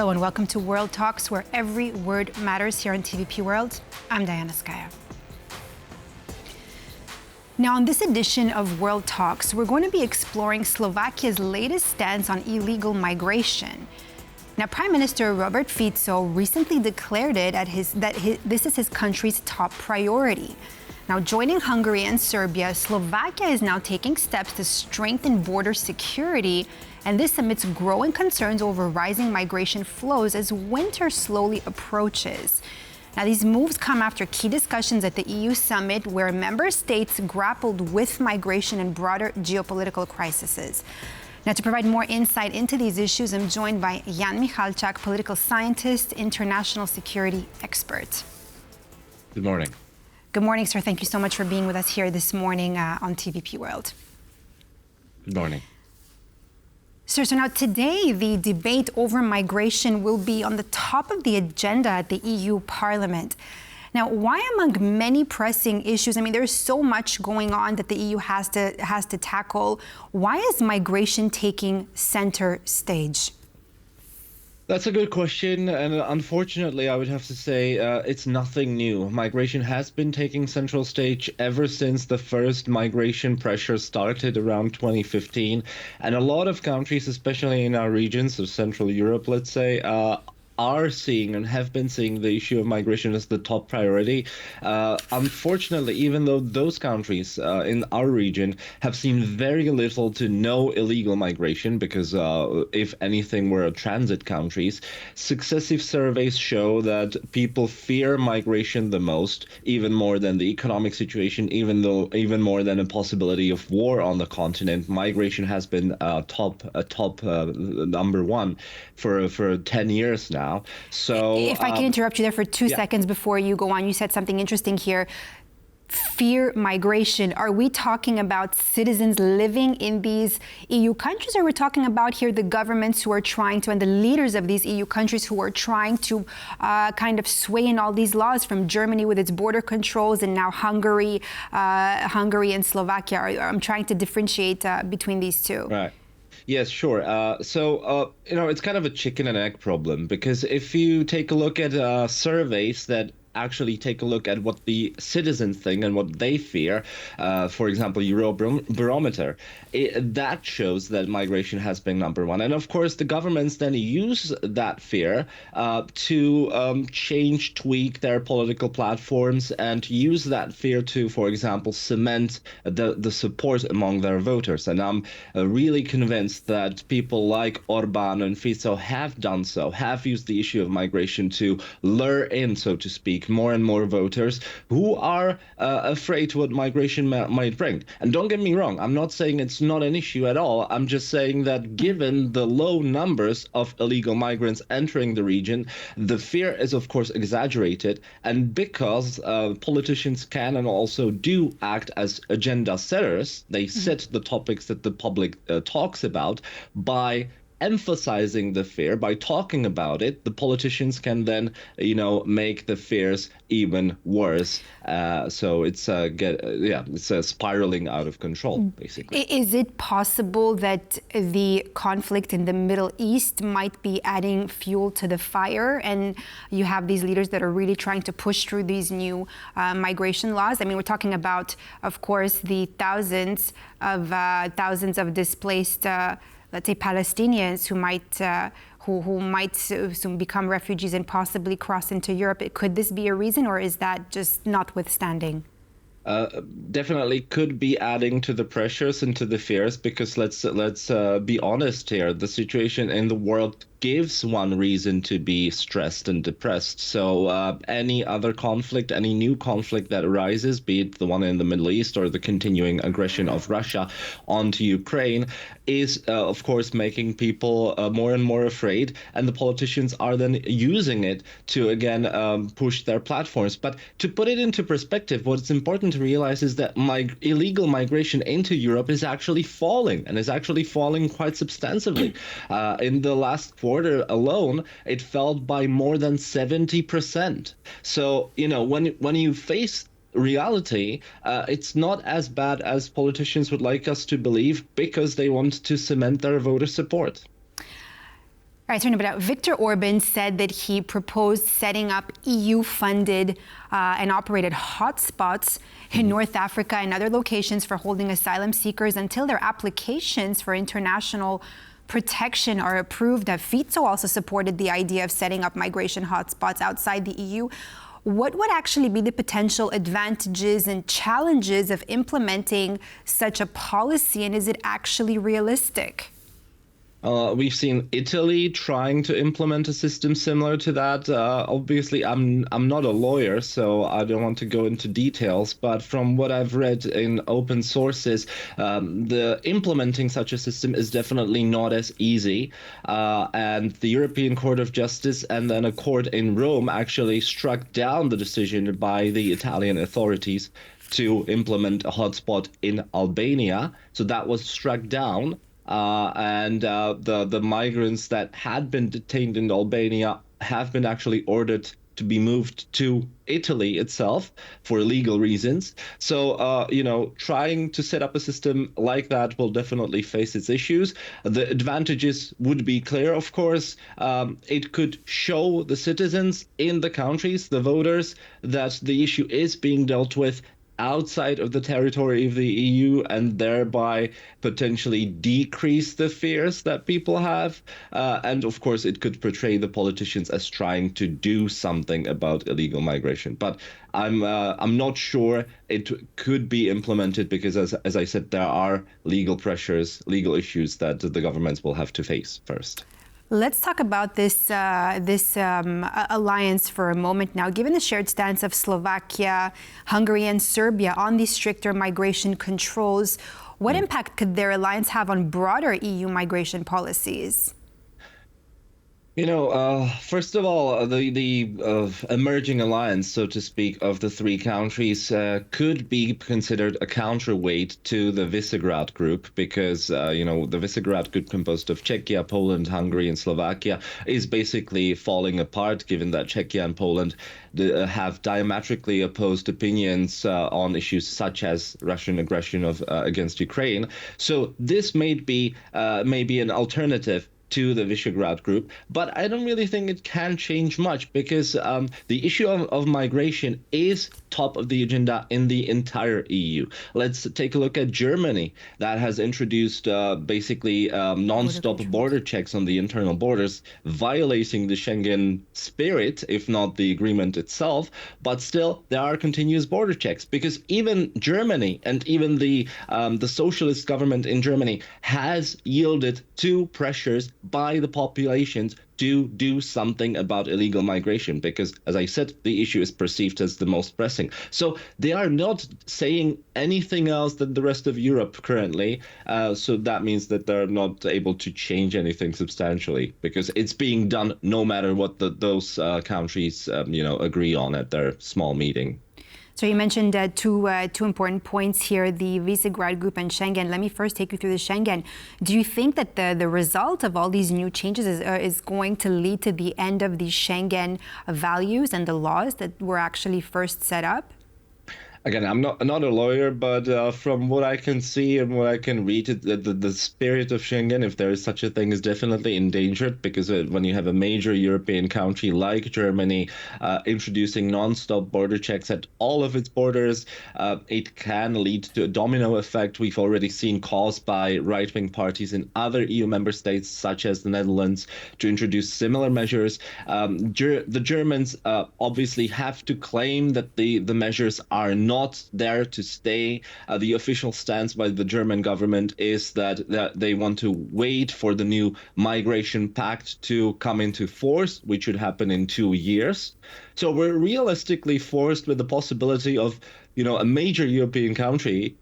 Hello and welcome to World Talks, where every word matters here on TVP World. I'm Diana Skaya. Now, on this edition of World Talks, we're going to be exploring Slovakia's latest stance on illegal migration. Now, Prime Minister Robert Fico recently declared this is his country's top priority. Now, joining Hungary and Serbia, Slovakia is now taking steps to strengthen border security, and this amidst growing concerns over rising migration flows as winter slowly approaches. Now, these moves come after key discussions at the EU summit where member states grappled with migration and broader geopolitical crises. Now, to provide more insight into these issues, I'm joined by Ján Michalčák, political scientist, international security expert. Good morning. Good morning, sir. Thank you so much for being with us here this morning on TVP World. Good morning. Sir, so now today the debate over migration will be on the top of the agenda at the EU Parliament. Now, why among many pressing issues, I mean, there's so much going on that the EU has to tackle. Why is migration taking center stage? That's a good question, and unfortunately, I would have to say it's nothing new. Migration has been taking central stage ever since the first migration pressure started around 2015, and a lot of countries, especially in our region, so Central Europe, let's say, are seeing and have been seeing the issue of migration as the top priority. Unfortunately, even though those countries in our region have seen very little to no illegal migration, because if anything, we're transit countries, successive surveys show that people fear migration the most, even more than the economic situation, even more than a possibility of war on the continent. Migration has been top number one for 10 years now. So, if I can interrupt you there for two seconds before you go on, you said something interesting here. Fear migration. Are we talking about citizens living in these EU countries, or are we talking about here the governments who are trying to, and the leaders of these EU countries who are trying to kind of sway in all these laws, from Germany with its border controls and now Hungary and Slovakia? I'm trying to differentiate between these two. Right. Yes, sure. It's kind of a chicken and egg problem, because if you take a look at surveys that actually take a look at what the citizens think and what they fear, for example, Eurobarometer, that shows that migration has been number one. And of course, the governments then use that fear to change, tweak their political platforms and use that fear to, for example, cement the support among their voters. And I'm really convinced that people like Orbán and Fico have done so, have used the issue of migration to lure in, so to speak, more and more voters who are afraid what migration might bring. And don't get me wrong, I'm not saying it's not an issue at all. I'm just saying that given the low numbers of illegal migrants entering the region, the fear is, of course, exaggerated. And because politicians can and also do act as agenda setters, they set the topics that the public talks about by emphasizing the fear. By talking about it, the politicians can then, make the fears even worse. So it's spiraling out of control, basically. Is it possible that the conflict in the Middle East might be adding fuel to the fire, and you have these leaders that are really trying to push through these new migration laws? I mean, we're talking about, of course, the thousands of displaced let's say Palestinians who might soon become refugees and possibly cross into Europe. Could this be a reason, or is that just notwithstanding? Definitely could be adding to the pressures and to the fears, because let's be honest here. The situation in the world gives one reason to be stressed and depressed. So any other conflict, any new conflict that arises, be it the one in the Middle East or the continuing aggression of Russia onto Ukraine, is, of course, making people more and more afraid. And the politicians are then using it to, again, push their platforms. But to put it into perspective, what's important to realize is that illegal migration into Europe is actually falling, and is actually falling quite substantively. In the last quarter alone, it fell by more than 70%. So, when you face reality, it's not as bad as politicians would like us to believe, because they want to cement their voter support. All right, so about Viktor Orbán said that he proposed setting up EU-funded and operated hotspots in North Africa and other locations for holding asylum seekers until their applications for international protection are approved. Fico also supported the idea of setting up migration hotspots outside the EU. What would actually be the potential advantages and challenges of implementing such a policy, and is it actually realistic? We've seen Italy trying to implement a system similar to that. Obviously, I'm not a lawyer, so I don't want to go into details. But from what I've read in open sources, the implementing such a system is definitely not as easy. And the European Court of Justice and then a court in Rome actually struck down the decision by the Italian authorities to implement a hotspot in Albania. So that was struck down. And the migrants that had been detained in Albania have been actually ordered to be moved to Italy itself for legal reasons. So, trying to set up a system like that will definitely face its issues. The advantages would be clear, of course. It could show the citizens in the countries, the voters, that the issue is being dealt with outside of the territory of the EU, and thereby potentially decrease the fears that people have. And of course, it could portray the politicians as trying to do something about illegal migration. But I'm not sure it could be implemented because, as I said, there are legal pressures, legal issues that the governments will have to face first. Let's talk about this alliance for a moment now. Given the shared stance of Slovakia, Hungary and Serbia on these stricter migration controls, what impact could their alliance have on broader EU migration policies? First of all, the emerging alliance, so to speak, of the three countries could be considered a counterweight to the Visegrad group because, the Visegrad group composed of Czechia, Poland, Hungary, and Slovakia is basically falling apart, given that Czechia and Poland have diametrically opposed opinions on issues such as Russian aggression against Ukraine. So this may be an alternative to the Visegrad group, but I don't really think it can change much because the issue of migration is top of the agenda in the entire EU. Let's take a look at Germany that has introduced basically non-stop border checks on the internal borders, violating the Schengen spirit, if not the agreement itself. But still, there are continuous border checks because even Germany and even the socialist government in Germany has yielded to pressures by the populations to do something about illegal migration because, as I said, the issue is perceived as the most pressing. So they are not saying anything else than the rest of Europe currently. So that means that they're not able to change anything substantially because it's being done no matter what those countries, agree on at their small meeting. So you mentioned two important points here, the Visegrad Group and Schengen. Let me first take you through the Schengen. Do you think that the result of all these new changes is going to lead to the end of the Schengen values and the laws that were actually first set up? Again, I'm not a lawyer, but from what I can see and what I can read, the spirit of Schengen, if there is such a thing, is definitely endangered because when you have a major European country like Germany introducing non-stop border checks at all of its borders, it can lead to a domino effect we've already seen caused by right-wing parties in other EU member states, such as the Netherlands, to introduce similar measures. The Germans obviously have to claim that the measures are not there to stay. The official stance by the German government is that they want to wait for the new migration pact to come into force, which should happen in 2 years. So we're realistically forced with the possibility of a major European country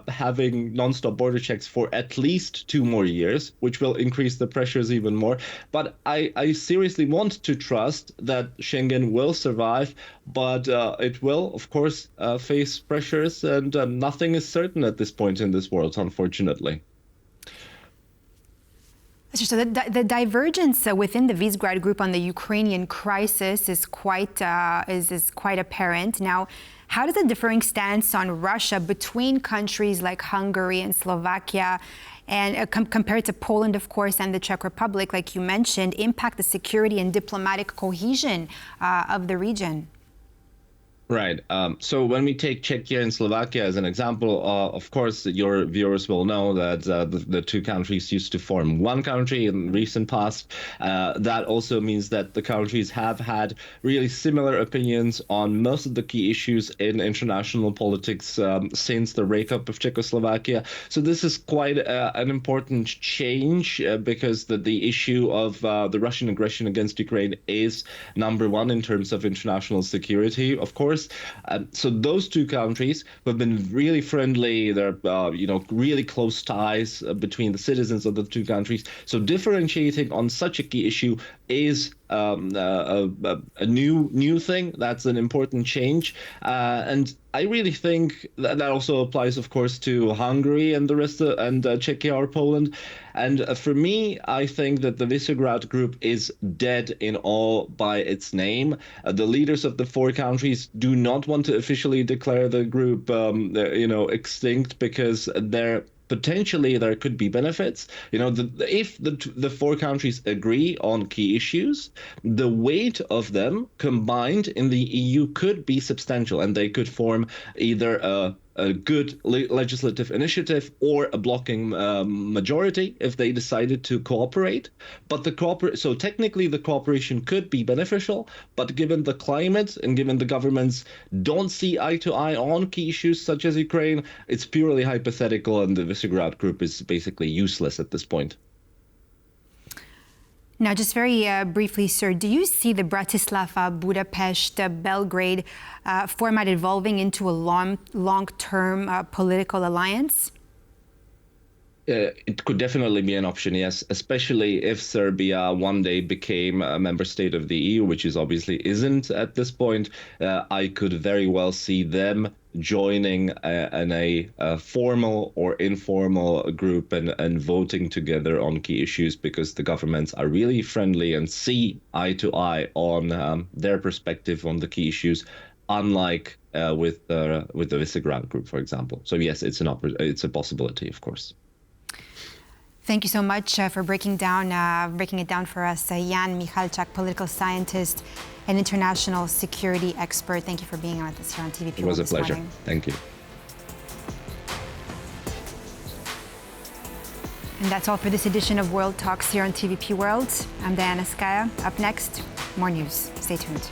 having non-stop border checks for at least 2 more years, which will increase the pressures even more. But I seriously want to trust that Schengen will survive, but it will, of course, face pressures, and nothing is certain at this point in this world, unfortunately. So the divergence within the Visegrad Group on the Ukrainian crisis is quite apparent. Now, how does the differing stance on Russia between countries like Hungary and Slovakia, and compared to Poland, of course, and the Czech Republic, like you mentioned, impact the security and diplomatic cohesion of the region? Right. So when we take Czechia and Slovakia as an example, of course, your viewers will know that the two countries used to form one country in recent past. That also means that the countries have had really similar opinions on most of the key issues in international politics since the breakup of Czechoslovakia. So this is quite an important change because the issue of the Russian aggression against Ukraine is number one in terms of international security, of course. So those two countries have been really friendly. There are, really close ties between the citizens of the two countries. So differentiating on such a key issue is a new thing. That's an important change. And I really think that also applies, of course, to Hungary and the rest of, and Czechia or Poland. And for me, I think that the Visegrad Group is dead in all by its name. The leaders of the four countries do not want to officially declare the group, extinct because potentially there could be benefits. If the four countries agree on key issues, the weight of them combined in the EU could be substantial, and they could form either a good legislative initiative or a blocking majority if they decided to cooperate. But so technically the cooperation could be beneficial, but given the climate and given the governments don't see eye to eye on key issues such as Ukraine, it's purely hypothetical, and the Visegrad Group is basically useless at this point. Now, just very briefly, sir, do you see the Bratislava, Budapest, Belgrade format evolving into a long-term political alliance? It could definitely be an option, yes, especially if Serbia one day became a member state of the EU, which is obviously isn't at this point. I could very well see them joining in a formal or informal group and voting together on key issues because the governments are really friendly and see eye to eye on their perspective on the key issues, unlike with the Visegrad Group, for example. So yes, it's a possibility, of course. Thank you so much for breaking it down for us. Ján Michalčák, political scientist and international security expert. Thank you for being on us here on TVP World. It was a pleasure. Morning. Thank you. And that's all for this edition of World Talks here on TVP World. I'm Diana Skaya. Up next, more news. Stay tuned.